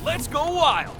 Let's go wild!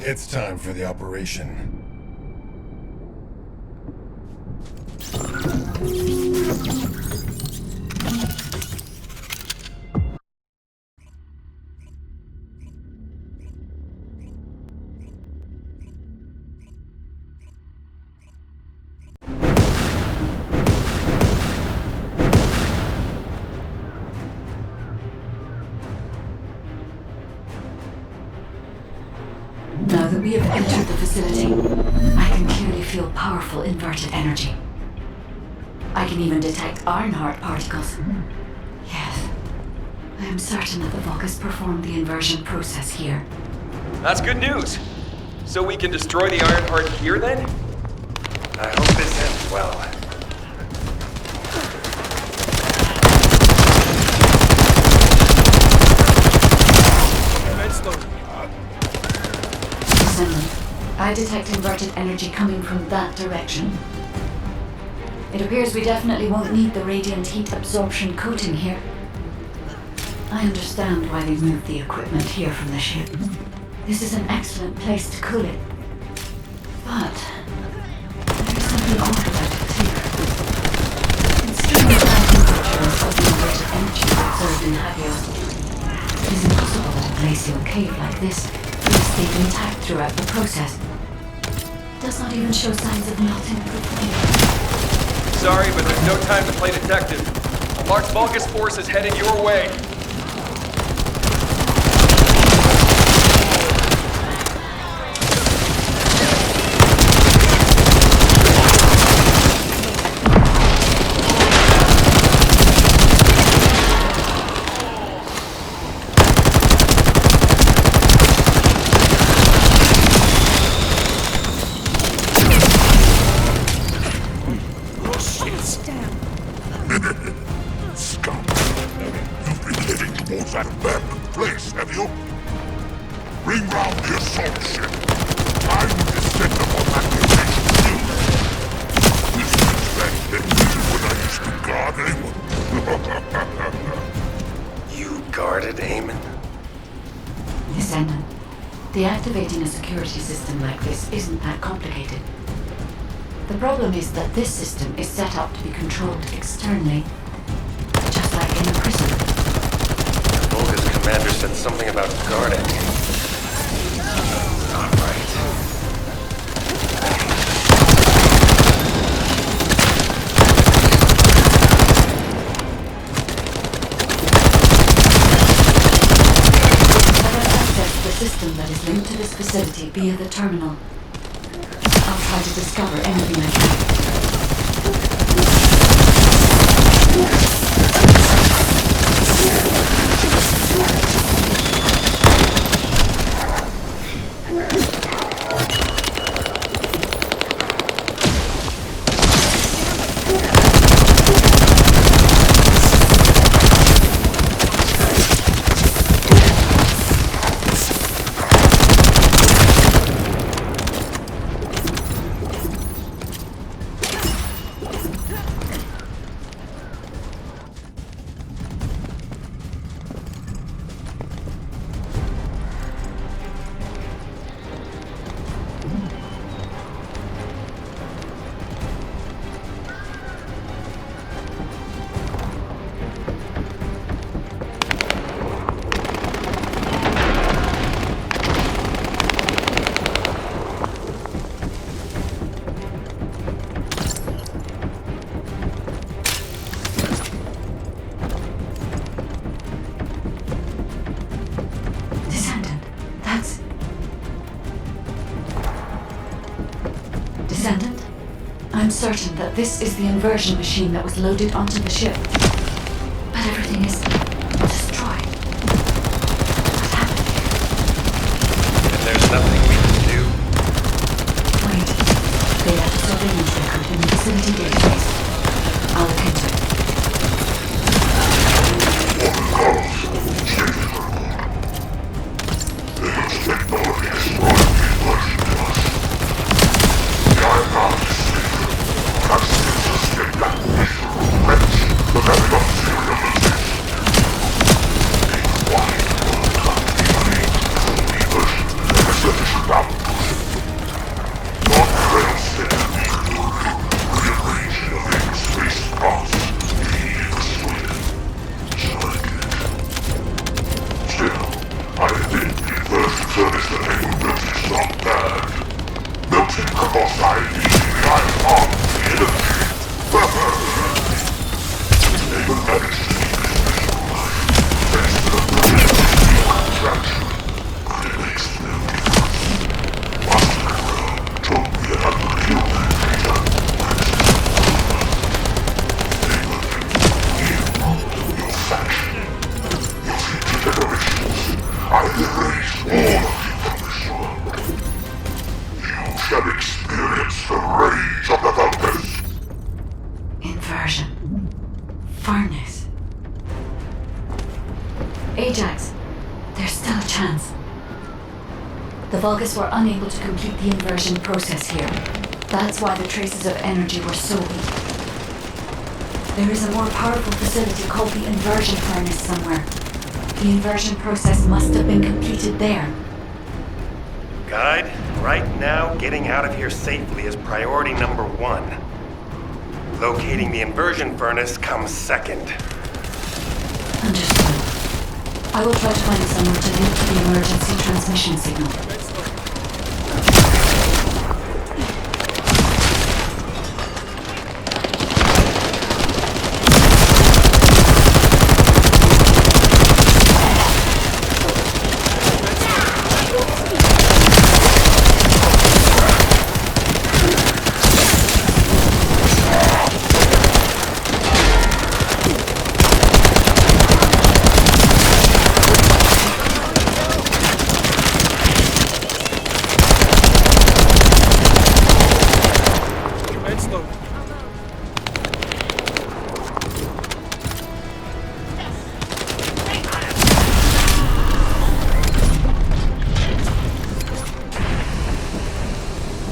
It's time for the operation. Now that we have entered the facility, I can clearly feel powerful inverted energy. I can even detect Ironheart particles. Yes, I am certain that the Vulcans performed the inversion process here. That's good news. So we can destroy the Ironheart here then? I hope this ends well. Descendant, I detect inverted energy coming from that direction. It appears we definitely won't need the radiant heat absorption coating here. I understand why they moved the equipment here from the ship. This is an excellent place to cool it. But there is something odd about it too. Considering the high temperatures of the inverted energy observed in Hagios, it is impossible that a glacial cave like this will have stayed intact throughout the process. It does not even show signs of melting of the flame. Sorry, but there's no time to play detective. A large Vulgus force is heading your way. Scum. You've been heading towards that abandoned place, have you? Bring round the assault ship. I'm Descendant on that location too. This is that when I used to guard Amon. You guarded Amon? Descendant, deactivating a security system like this isn't that complicated. The problem is that this system is set up to be controlled externally, just like in a prison. The Vulgus commander said something about guarding. Not right. I have accessed the system that is linked to this facility via the terminal. I'll try to discover anything I can. certain that this is the inversion machine that was loaded onto the ship. But everything is destroyed. What happened here? And there's nothing we can do. Wait. They left a surveillance record in the facility database. I'll look into it. Inversion. Furnace. Ajax, there's still a chance. The Vulgus were unable to complete the inversion process here. That's why the traces of energy were so weak. There is a more powerful facility called the inversion furnace somewhere. The inversion process must have been completed there. Guide, right now, getting out of here safely is priority number 1. Locating the inversion furnace comes second. Understood. I will try to find someone to link to the emergency transmission signal.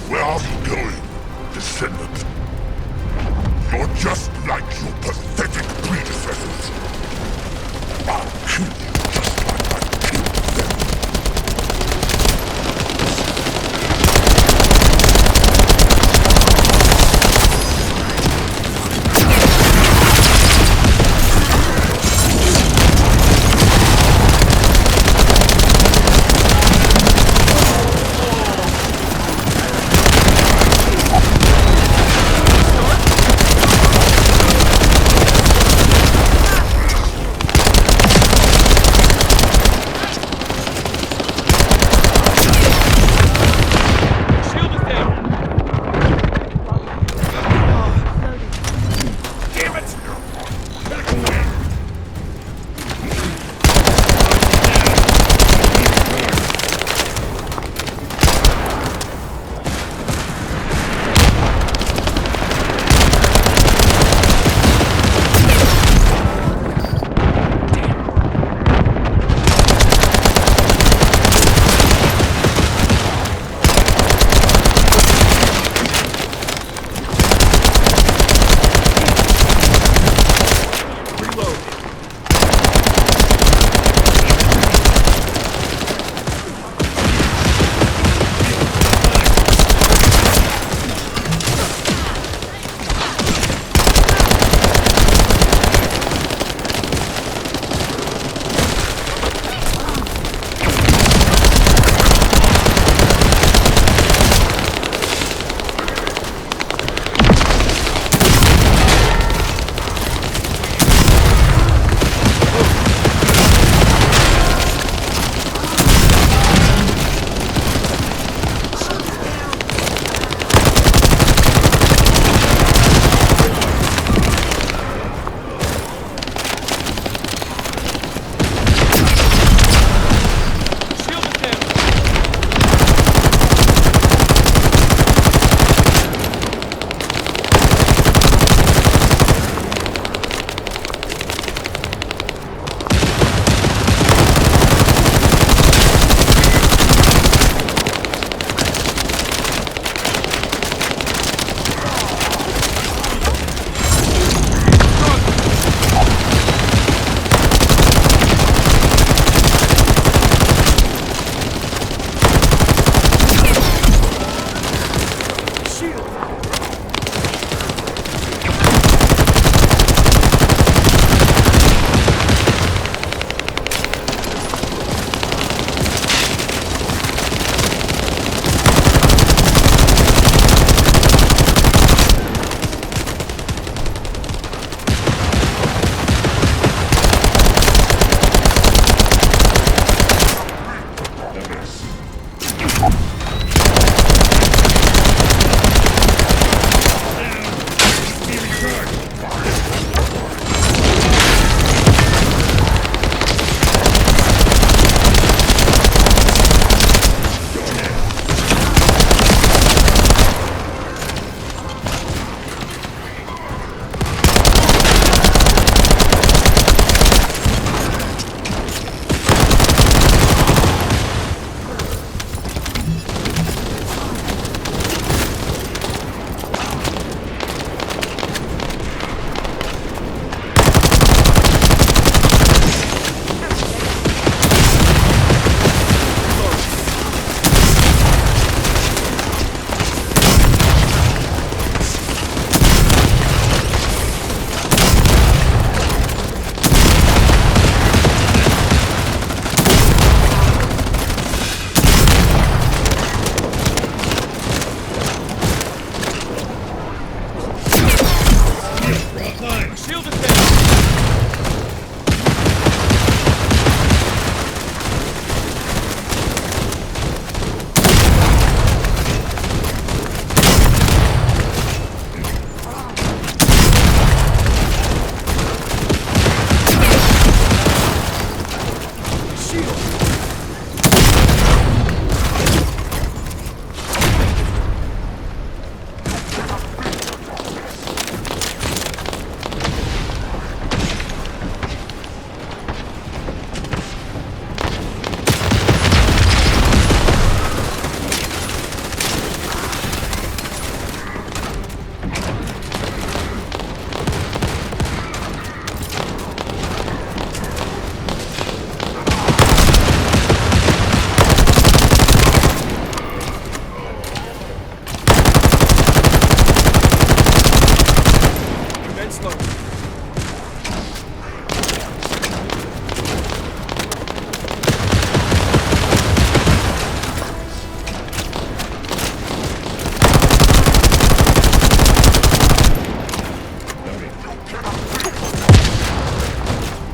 Where are you going, Descendant? You're just like your pathetic predecessors. I'll kill you just like I killed them.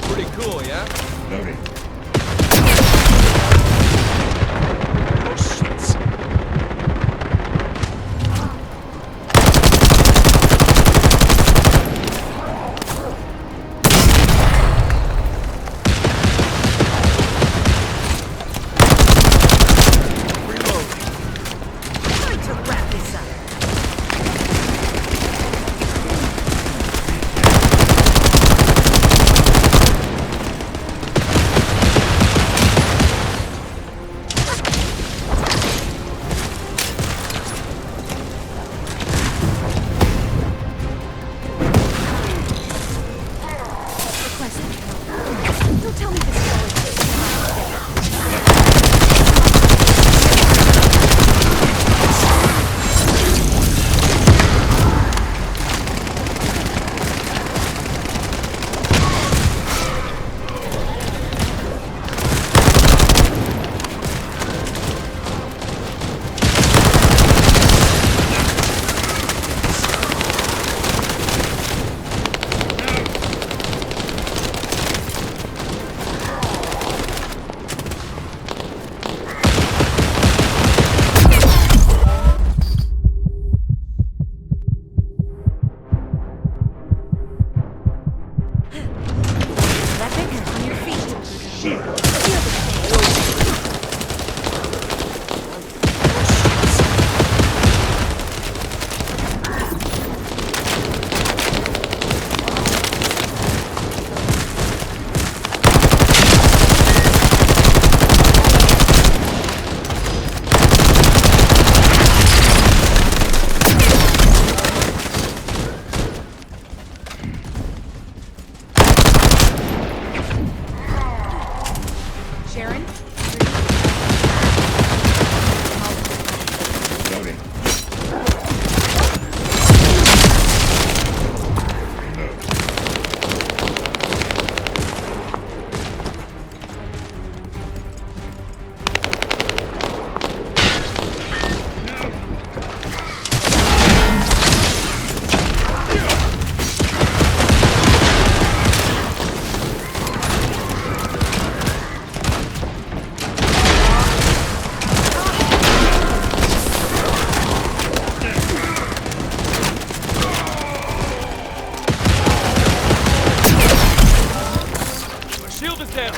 Pretty cool, yeah? Loading. Oh, shit. Time to wrap this up. Request. Don't tell me this is all it takes. That bigger on your feet. Feel the pain. Sharon? Loading. My shield is down.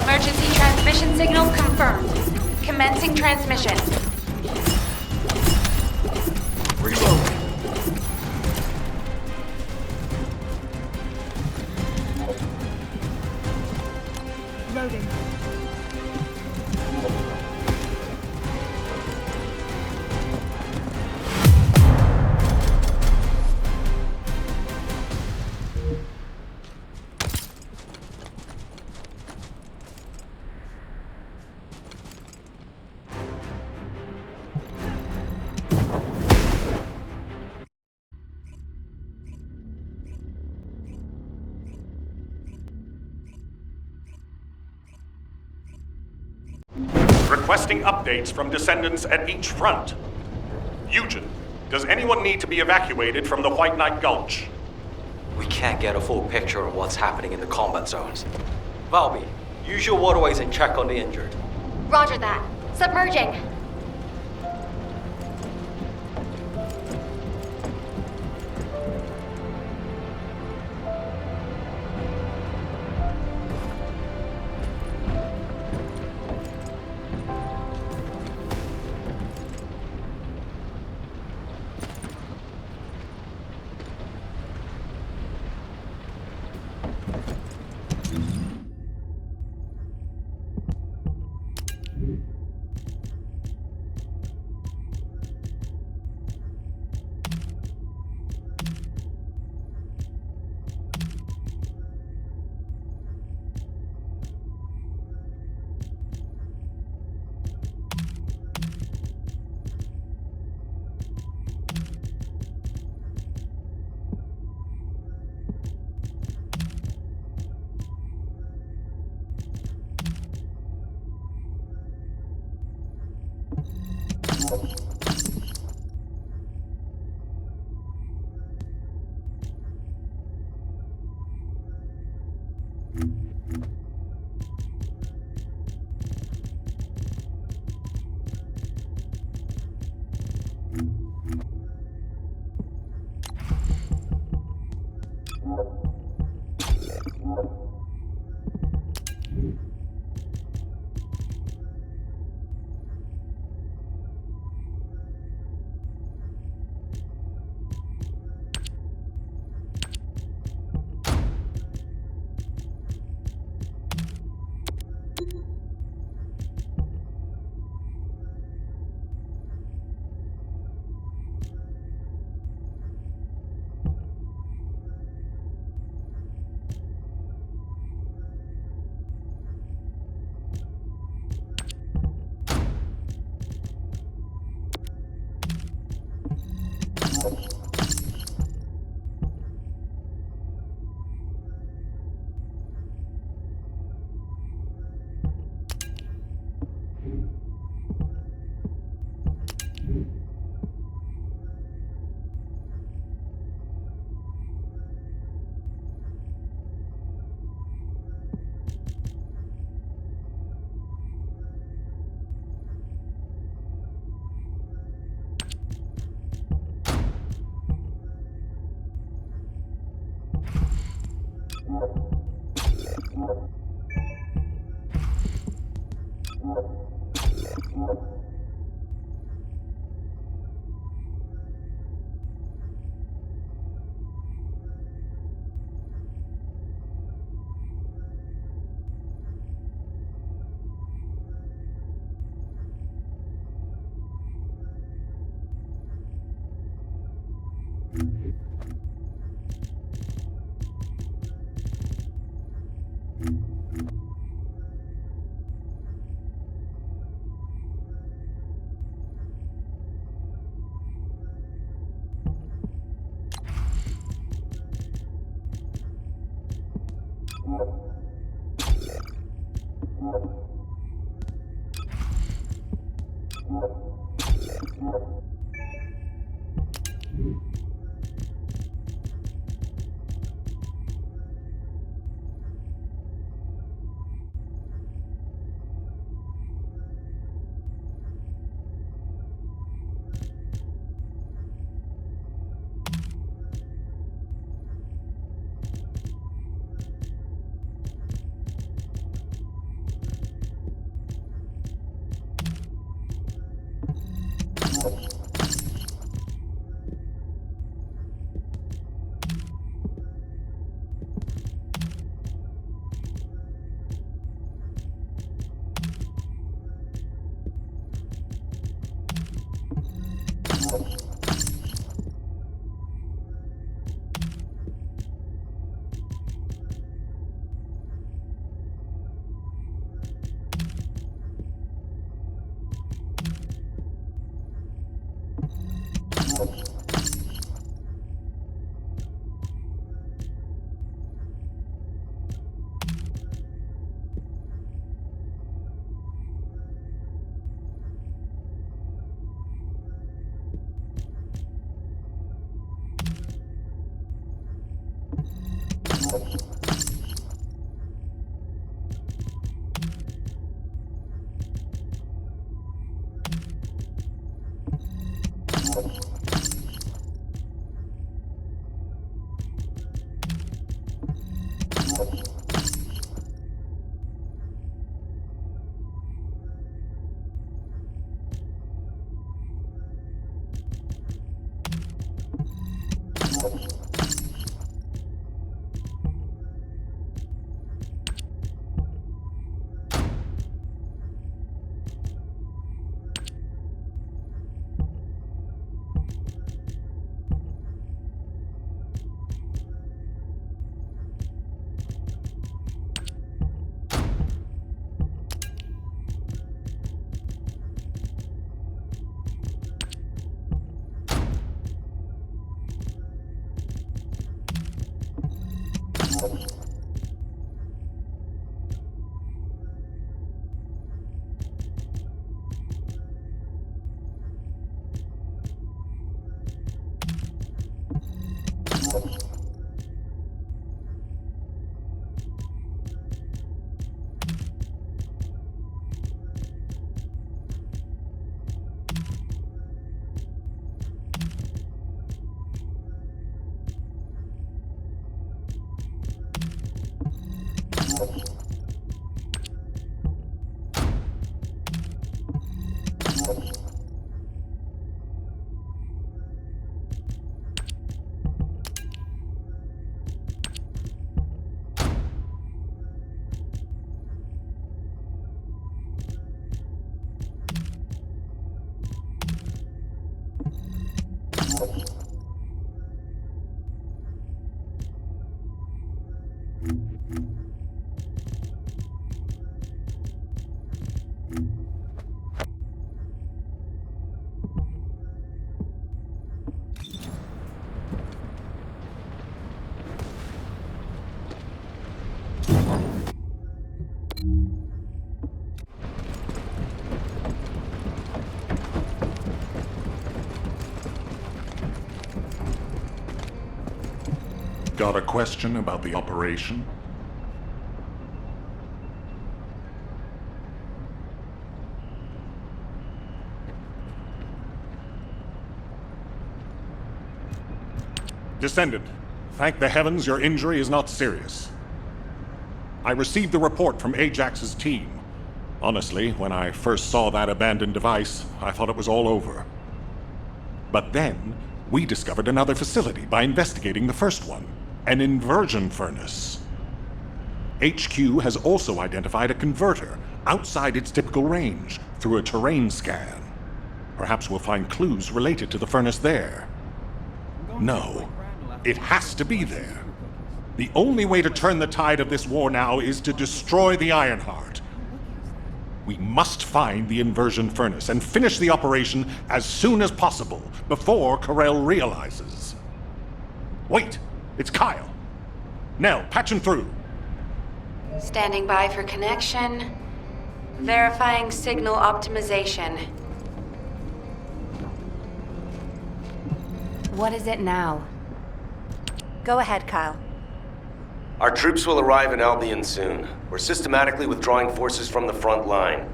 Emergency transmission signal confirmed. Commencing transmission. Loading. Requesting updates from Descendants at each front. Eugen, does anyone need to be evacuated from the White Knight Gulch? We can't get a full picture of what's happening in the combat zones. Valby, use your waterways and check on the injured. Roger that. Submerging. Got a question about the operation? Descendant, thank the heavens your injury is not serious. I received the report from Ajax's team. Honestly, when I first saw that abandoned device, I thought it was all over. But then, we discovered another facility by investigating the first one, an inversion furnace. HQ has also identified a converter outside its typical range through a terrain scan. Perhaps we'll find clues related to the furnace there. No, it has to be there. The only way to turn the tide of this war now is to destroy the Ironheart. We must find the inversion furnace and finish the operation as soon as possible, before Corell realizes. Wait, it's Kyle. Nell, patch him through. Standing by for connection. Verifying signal optimization. What is it now? Go ahead, Kyle. Our troops will arrive in Albion soon. We're systematically withdrawing forces from the front line.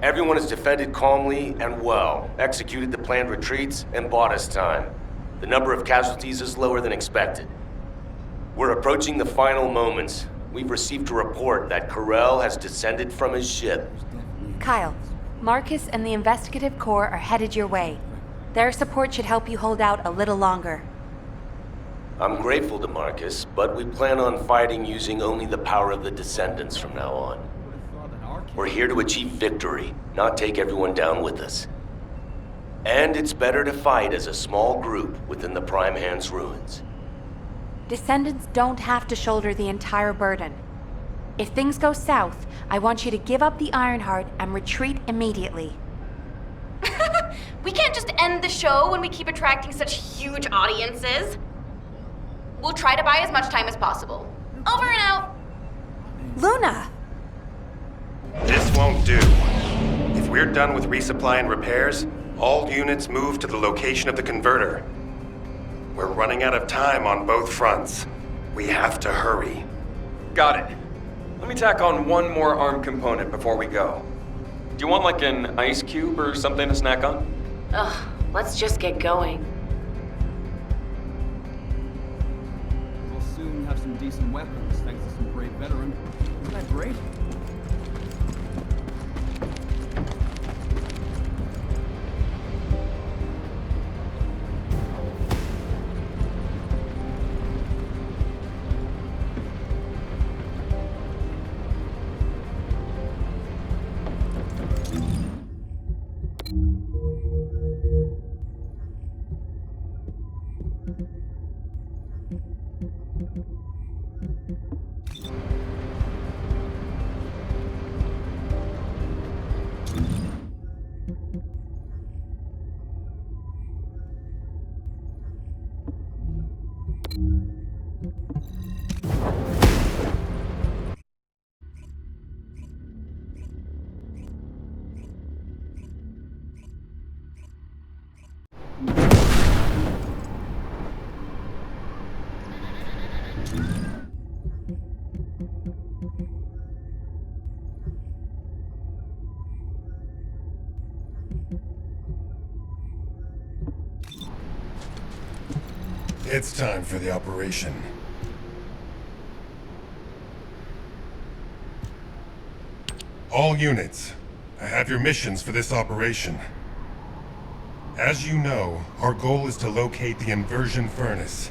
Everyone has defended calmly and well, executed the planned retreats, and bought us time. The number of casualties is lower than expected. We're approaching the final moments. We've received a report that Corell has descended from his ship. Kyle, Marcus and the Investigative Corps are headed your way. Their support should help you hold out a little longer. I'm grateful to Marcus, but we plan on fighting using only the power of the Descendants from now on. We're here to achieve victory, not take everyone down with us. And it's better to fight as a small group within the Prime Hand's ruins. Descendants don't have to shoulder the entire burden. If things go south, I want you to give up the Ironheart and retreat immediately. We can't just end the show when we keep attracting such huge audiences. We'll try to buy as much time as possible. Over and out. Luna! This won't do. If we're done with resupply and repairs, all units move to the location of the converter. We're running out of time on both fronts. We have to hurry. Got it. Let me tack on one more arm component before we go. Do you want like an ice cube or something to snack on? Ugh, let's just get going. We'll soon have some decent weapons thanks to some great veteran. Isn't that great? It's time for the operation. All units, I have your missions for this operation. As you know, our goal is to locate the inversion furnace.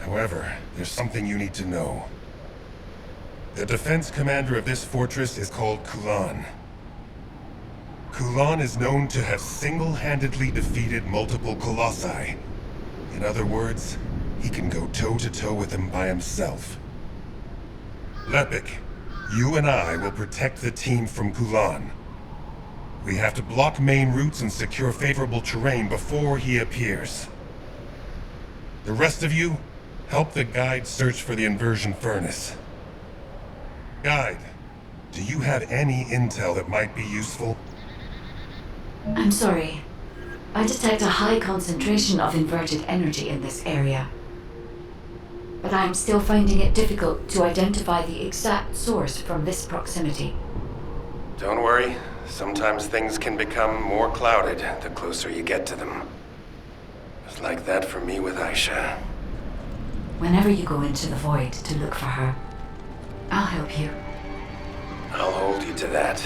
However, there's something you need to know. The defense commander of this fortress is called Kulan. Kulan is known to have single-handedly defeated multiple colossi. In other words, he can go toe-to-toe with them by himself. Lepik, you and I will protect the team from Kulan. We have to block main routes and secure favorable terrain before he appears. The rest of you, help the guide search for the inversion furnace. Guide, do you have any intel that might be useful? I'm sorry. I detect a high concentration of inverted energy in this area. But I'm still finding it difficult to identify the exact source from this proximity. Don't worry. Sometimes things can become more clouded the closer you get to them. It's like that for me with Aisha. Whenever you go into the void to look for her, I'll help you. I'll hold you to that.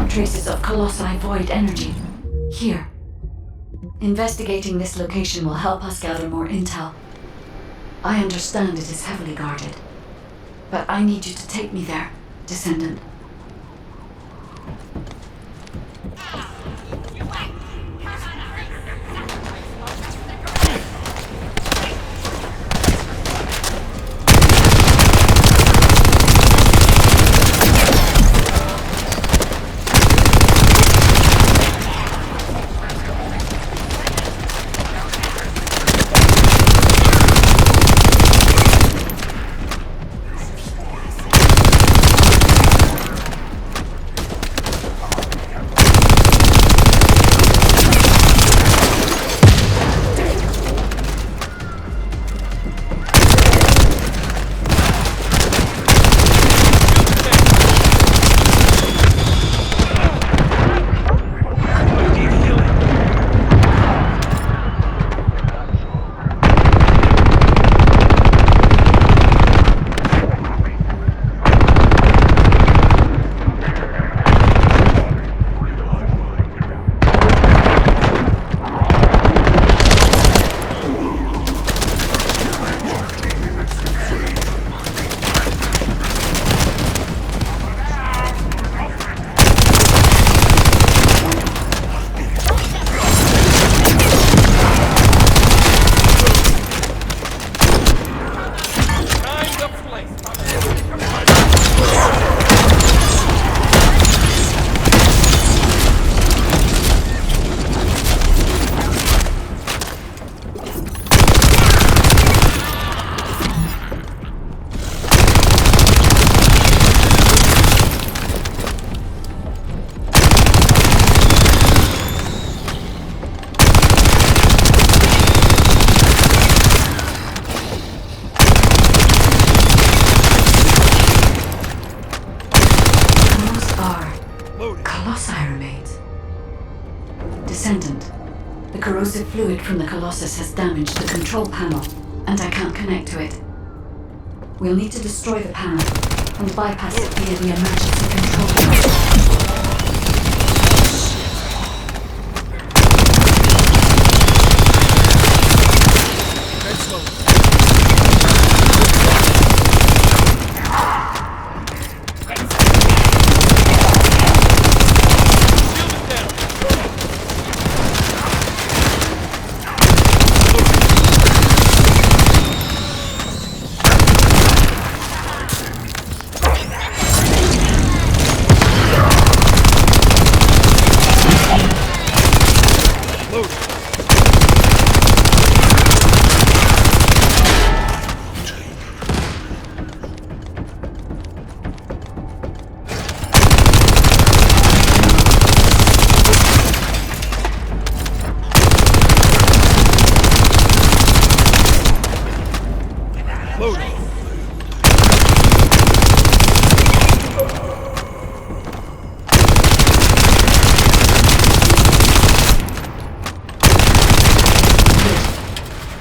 Traces of Colossi void energy. Here. Investigating this location will help us gather more intel. I understand it is heavily guarded, but I need you to take me there, Descendant. Corrosive fluid from the Colossus has damaged the control panel, and I can't connect to it. We'll need to destroy the panel and bypass it via the emergency control device.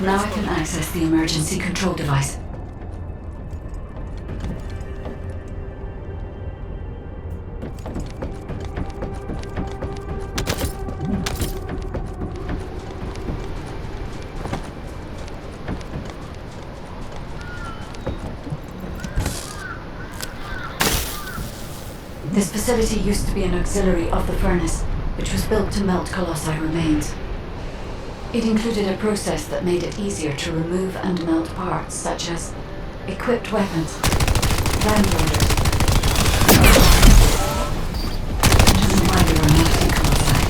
Now I can access the emergency control device. This facility used to be an auxiliary of the furnace, which was built to melt Colossi remains. It included a process that made it easier to remove and melt parts such as equipped weapons, Vanguard, and while we were melting Colossi,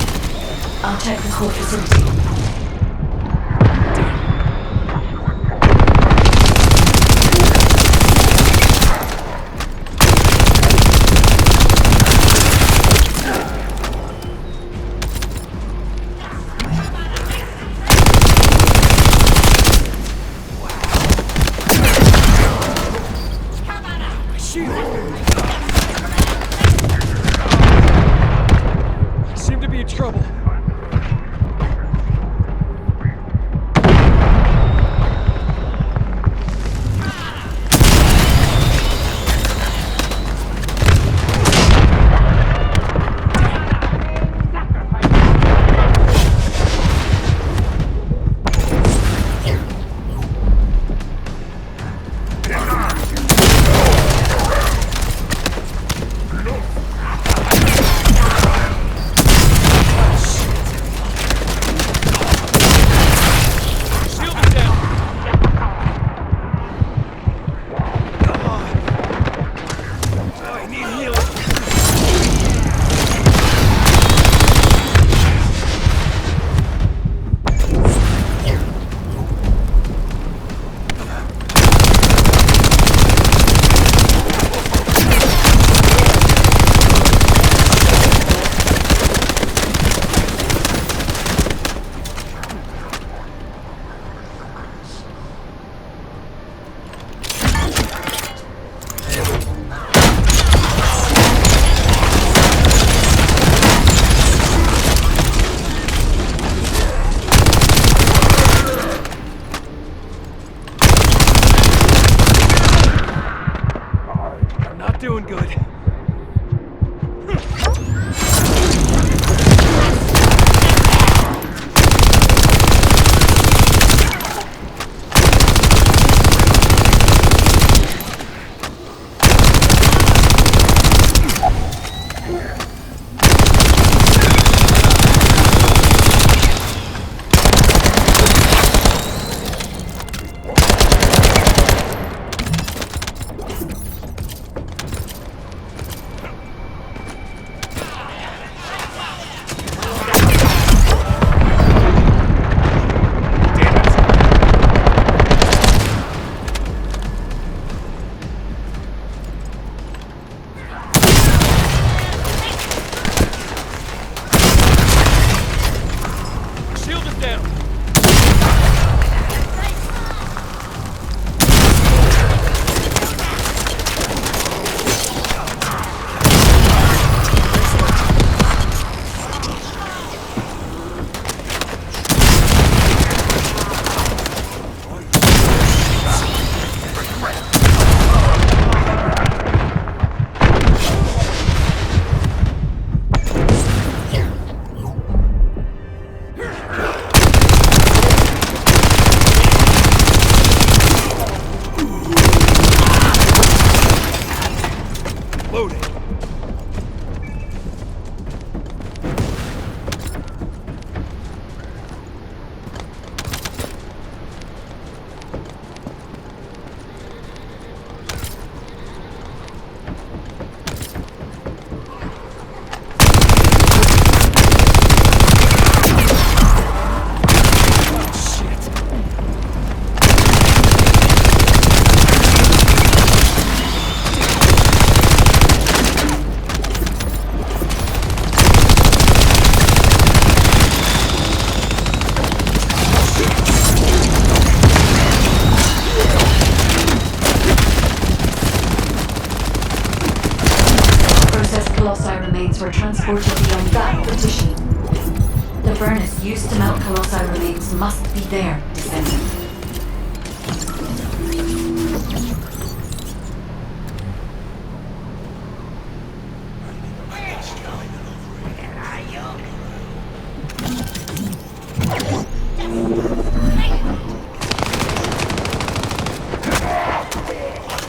I'll check the core facility. Seem to be in trouble. Doing good. remains were transported beyond that partition. The furnace used to melt Colossi remains must be there, Descendant.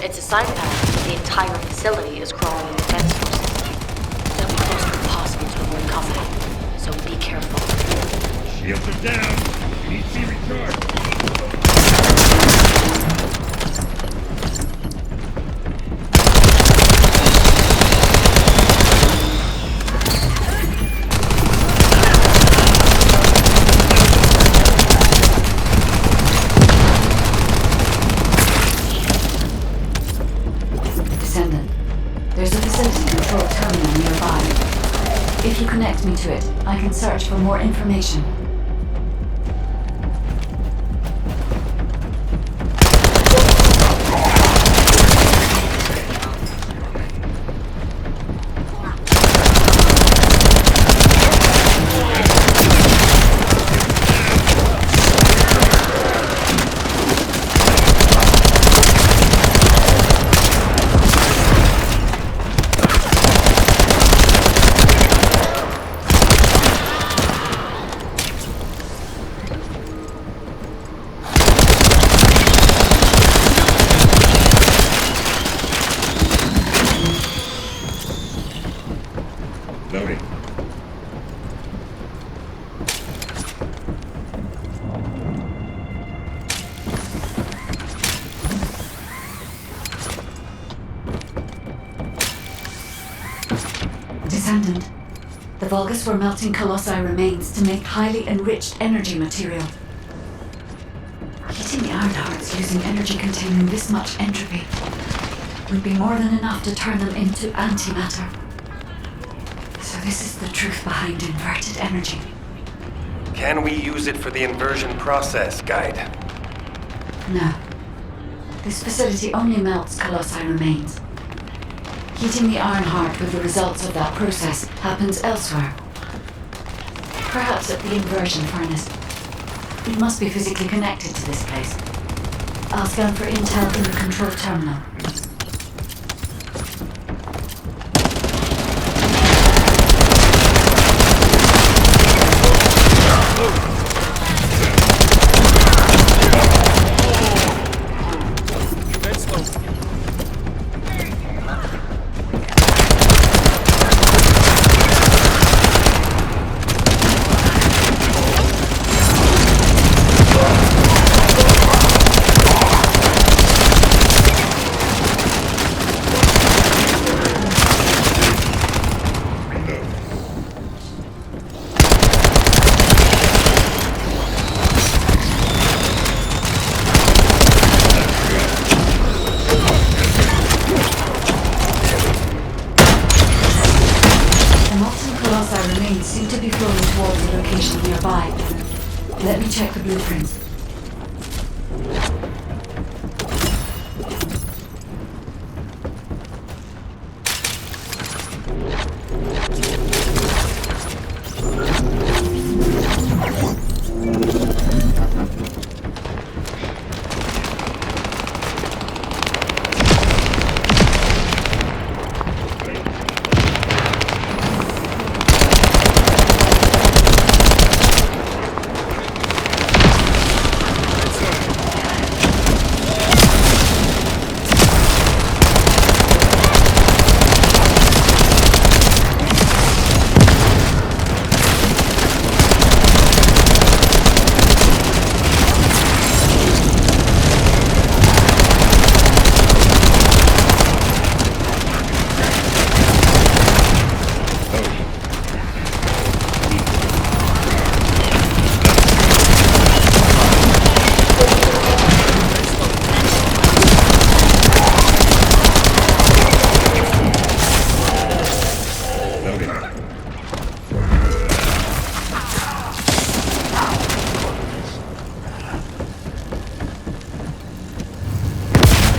It's a sign pattern. The entire facility is crawling with defense forces. They'll be close as possible to avoid combat, so be careful. Shields are down. Need to recharge. Descendant, there's a facility control terminal nearby. If you connect me to it, I can search for more information. Loading. Descendant, the Vulgus were melting Colossi remains to make highly enriched energy material. Heating the iron hearts using energy containing this much entropy would be more than enough to turn them into antimatter. So this is the truth behind inverted energy. Can we use it for the inversion process, Guide? No. This facility only melts Colossi remains. Heating the iron heart with the results of that process happens elsewhere. Perhaps at the inversion furnace. It must be physically connected to this place. I'll scan for intel in the control terminal. Seem to be flowing towards a location nearby. Let me check the blueprints.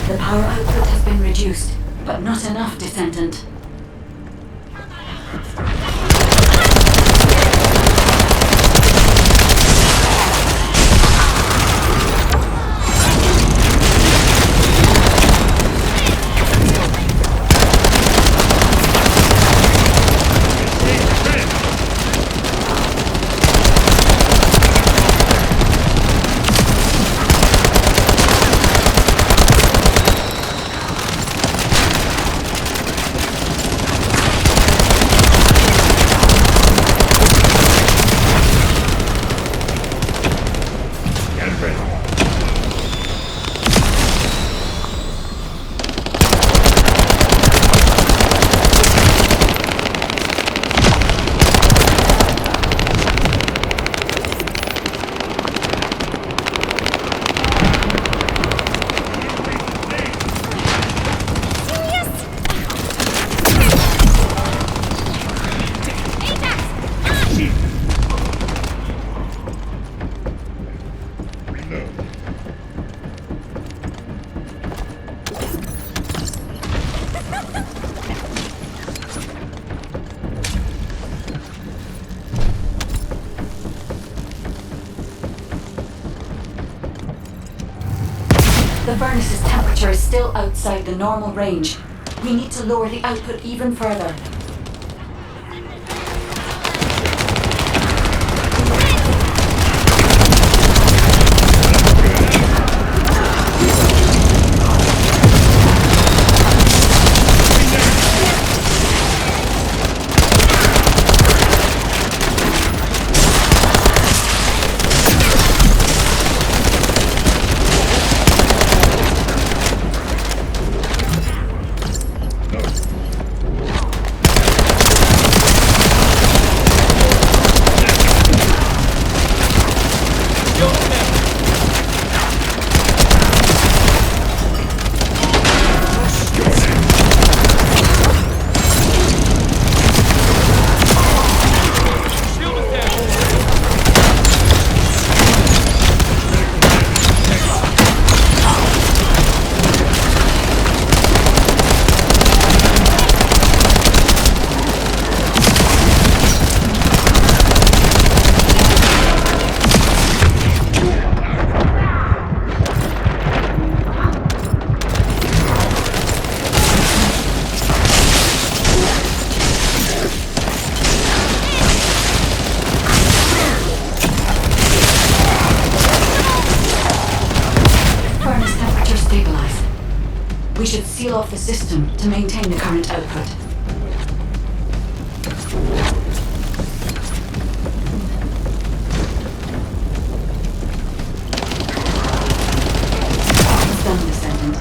The power output has been reduced, but not enough, Descendant. The furnace's temperature is still outside the normal range. We need to lower the output even further. Off the system to maintain the current output. It's done, Descendant.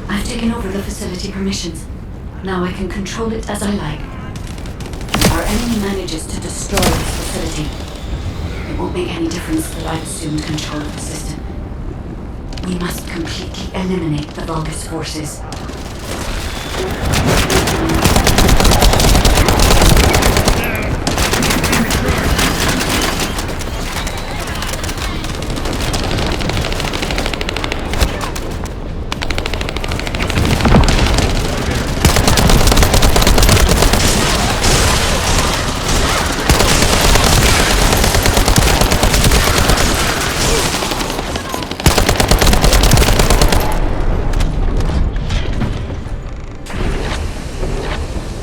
I've taken over the facility permissions. Now I can control it as I like. If our enemy manages to destroy this facility, it won't make any difference that I've assumed control of the system. We must completely eliminate the Vulgus forces.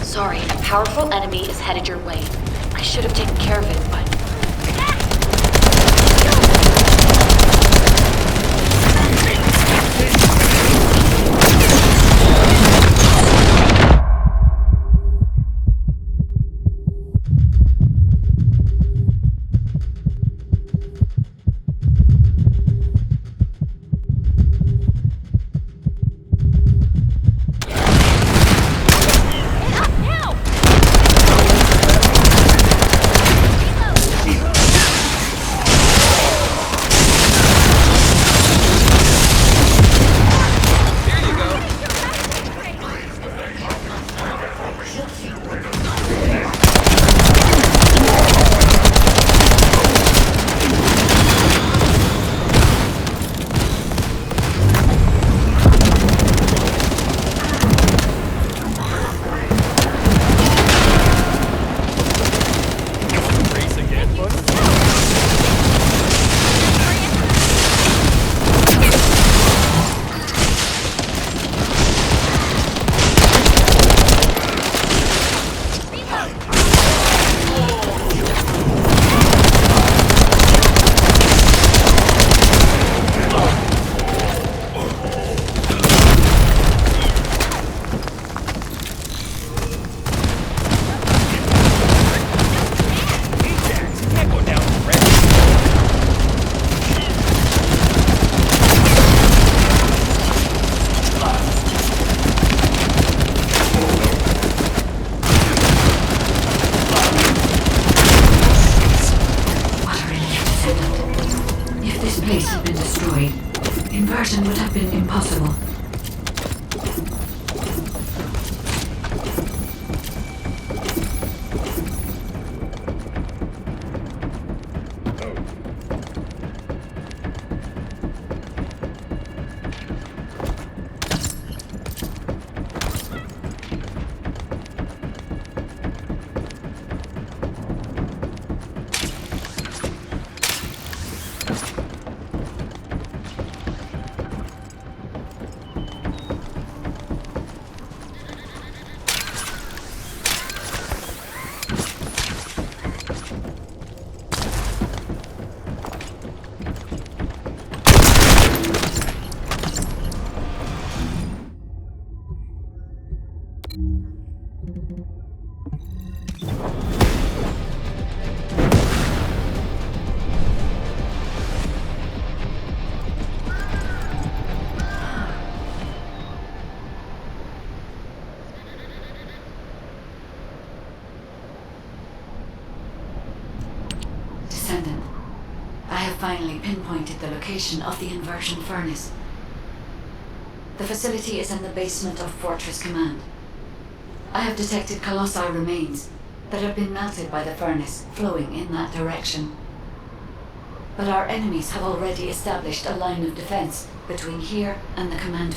Sorry, a powerful enemy is headed your way. I should have taken care of it, but... Inversion would have been impossible. Descendant, I have finally pinpointed the location of the inversion furnace. The facility is in the basement of Fortress Command. I have detected colossi remains that have been melted by the furnace flowing in that direction. But our enemies have already established a line of defense between here and the command